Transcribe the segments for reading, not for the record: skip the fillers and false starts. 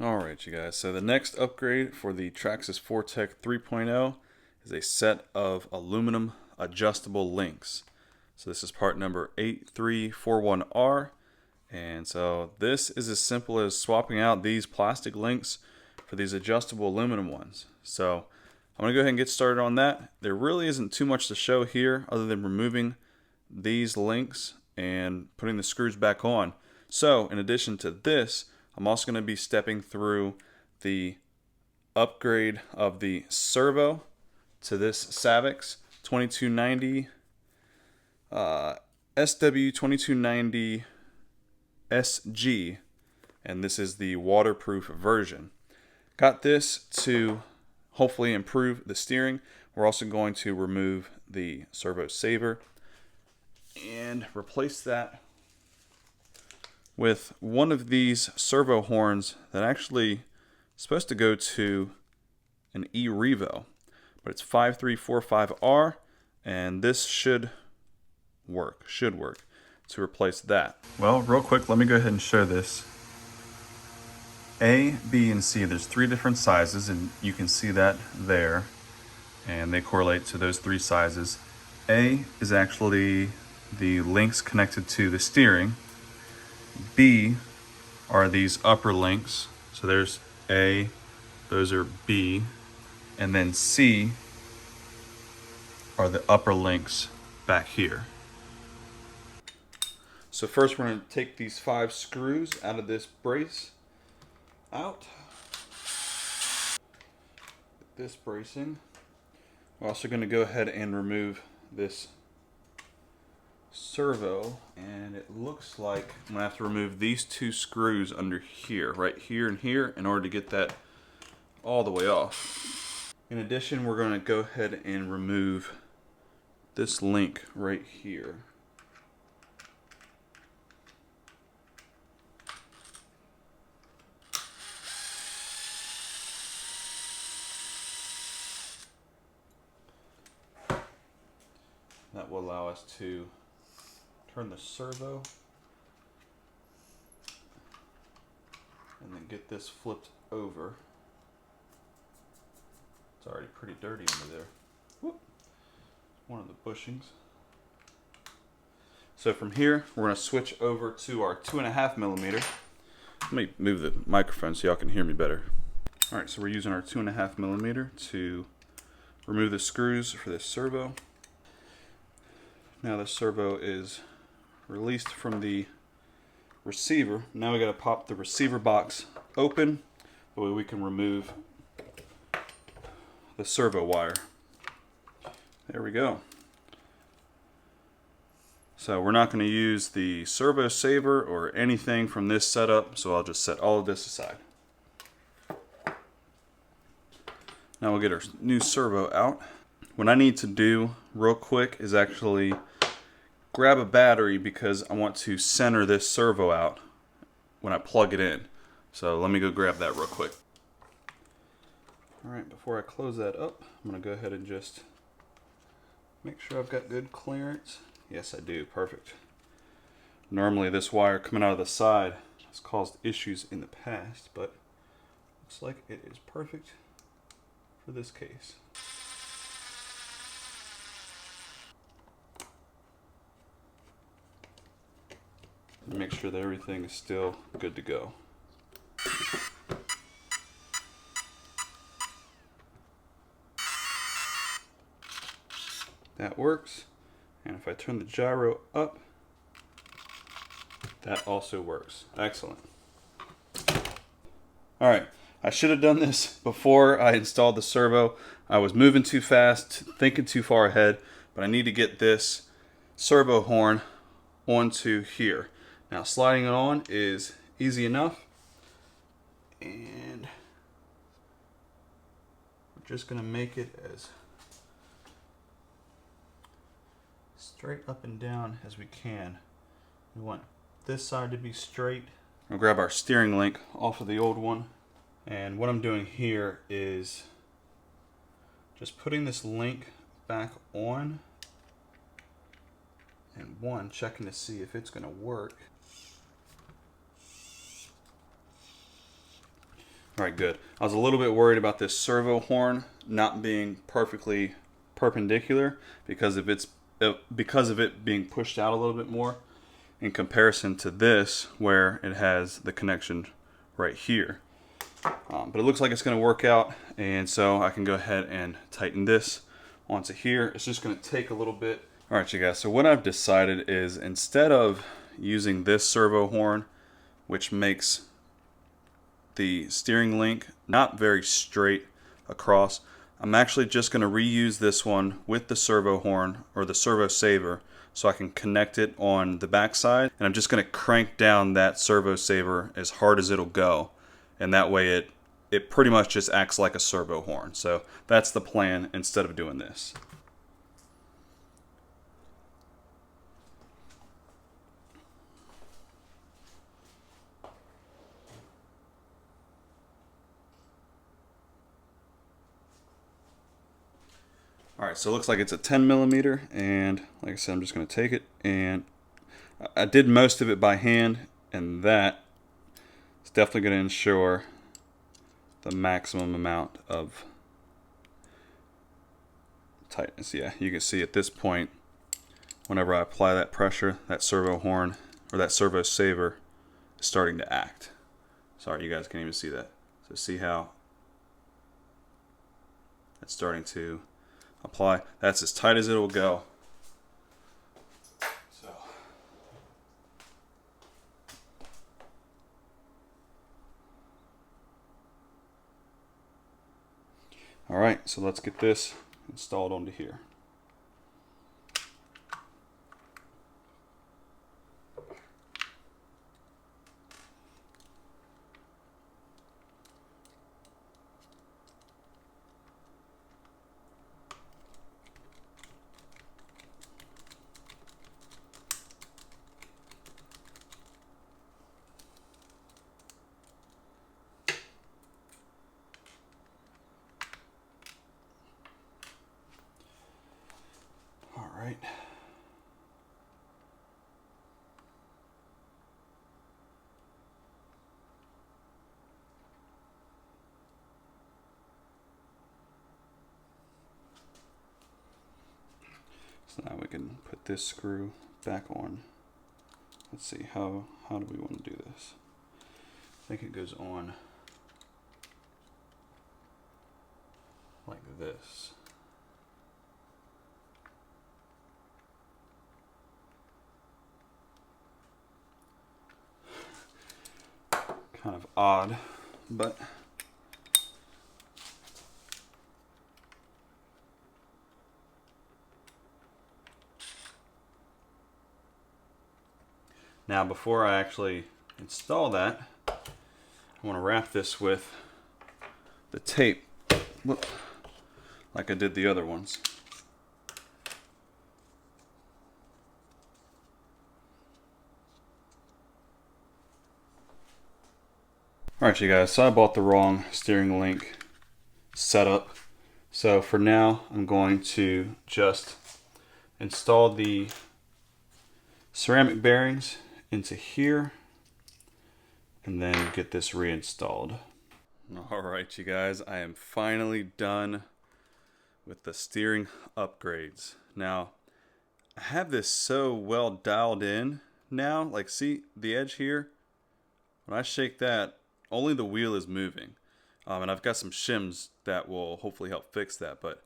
Alright you guys, so the next upgrade for the Traxxas 4-Tec 3.0 is a set of aluminum adjustable links. So this is part number 8341R, and so this is as simple as swapping out these plastic links for these adjustable aluminum ones. So I'm going to go ahead and get started on that. There really isn't too much to show here other than removing these links and putting the screws back on. So in addition to this, I'm also going to be stepping through the upgrade of the servo to this Savix 2290 SW2290 SG, and this is the waterproof version. Got this to hopefully improve the steering. We're also going to remove the servo saver and replace that with one of these servo horns that actually is supposed to go to an e-revo, but it's 5345R, and this should work to replace that. Well, real quick, let me go ahead and show this. A, B, and C, there's 3 different sizes, and you can see that there, and they correlate to those 3 sizes. A is actually the links connected to the steering. B are these upper links, so there's A, those are B, and then C are the upper links back here. So first we're going to take these 5 screws out of this brace, out. This bracing. We're also going to go ahead and remove this servo, and it looks like I'm going to have to remove these 2 screws under here, right here and here, in order to get that all the way off. In addition, we're going to go ahead and remove this link right here. That will allow us to turn the servo and then get this flipped over. It's already pretty dirty under there. Whoop. One of the bushings. So from here, we're going to switch over to our 2.5 millimeter. Let me move the microphone so y'all can hear me better. Alright, so we're using our 2.5 millimeter to remove the screws for this servo. Now the servo is released from the receiver. Now we got to pop the receiver box open, the way we can remove the servo wire. There we go. So we're not going to use the servo saver or anything from this setup, so I'll just set all of this aside. Now we'll get our new servo out. What I need to do real quick is actually grab a battery, because I want to center this servo out when I plug it in. So let me go grab that real quick. Alright, before I close that up, I'm going to go ahead and just make sure I've got good clearance. Yes, I do. Perfect. Normally this wire coming out of the side has caused issues in the past, but looks like it is perfect for this case. Make sure that everything is still good to go. That works. And if I turn the gyro up, that also works. Excellent. Alright, I should have done this before I installed the servo. I was moving too fast, thinking too far ahead, but I need to get this servo horn onto here. Now sliding it on is easy enough, and we're just going to make it as straight up and down as we can. We want this side to be straight. We'll grab our steering link off of the old one, and what I'm doing here is just putting this link back on, and checking to see if it's going to work. All right, good. I was a little bit worried about this servo horn not being perfectly perpendicular because of it being pushed out a little bit more in comparison to this where it has the connection right here. But it looks like it's going to work out, and so I can go ahead and tighten this onto here. It's just going to take a little bit. All right, you guys, so what I've decided is instead of using this servo horn, which makes the steering link not very straight across, I'm actually just going to reuse this one with the servo horn or the servo saver so I can connect it on the backside, and I'm just going to crank down that servo saver as hard as it'll go, and that way it pretty much just acts like a servo horn. So that's the plan instead of doing this. Alright, so it looks like it's a 10 millimeter, and like I said, I'm just going to take it, and I did most of it by hand, and that is definitely going to ensure the maximum amount of tightness. Yeah, you can see at this point, whenever I apply that pressure, that servo horn, or that servo saver, is starting to act. Sorry, you guys can't even see that. So see how it's starting to apply. That's as tight as it will go. So all right, so let's get this installed onto here. Right. So now we can put this screw back on. Let's see, how do we want to do this? I think it goes on like this. Kind of odd, but now before I actually install that, I want to wrap this with the tape, like I did the other ones. Alright you guys, so I bought the wrong steering link setup. So for now, I'm going to just install the ceramic bearings into here and then get this reinstalled. Alright you guys, I am finally done with the steering upgrades. Now, I have this so well dialed in now, like see the edge here? When I shake that, only the wheel is moving. And I've got some shims that will hopefully help fix that. But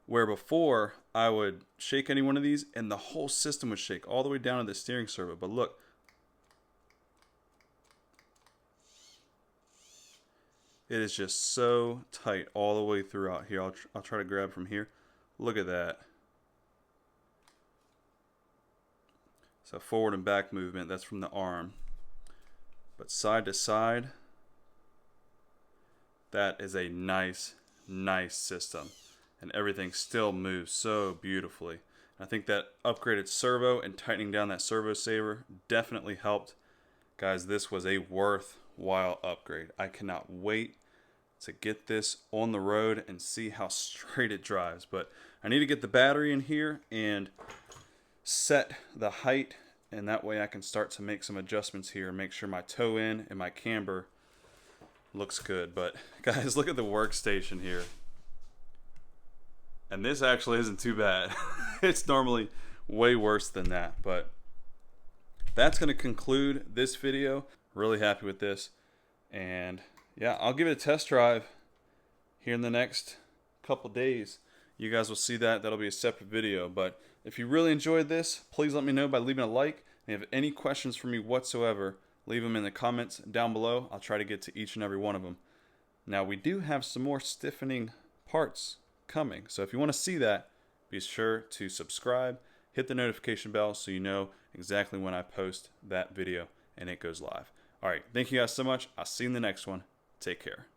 where before I would shake any one of these and the whole system would shake all the way down to the steering servo. But look, it is just so tight all the way throughout here. I'll try to grab from here. Look at that. So forward and back movement, that's from the arm. But side to side, that is a nice system, and everything still moves so beautifully. I think that upgraded servo and tightening down that servo saver definitely helped. Guys, this was a worthwhile upgrade. I cannot wait to get this on the road and see how straight it drives. But I need to get the battery in here and set the height, and that way I can start to make some adjustments here and make sure my toe in and my camber looks good. But guys, look at the workstation here. And this actually isn't too bad. It's normally way worse than that. But that's going to conclude this video. Really happy with this. And yeah, I'll give it a test drive here in the next couple days. You guys will see that. That'll be a separate video. But if you really enjoyed this, please let me know by leaving a like. And if you have any questions for me whatsoever, leave them in the comments down below. I'll try to get to each and every one of them. Now, we do have some more stiffening parts coming. So if you want to see that, be sure to subscribe, hit the notification bell so you know exactly when I post that video and it goes live. All right, thank you guys so much. I'll see you in the next one. Take care.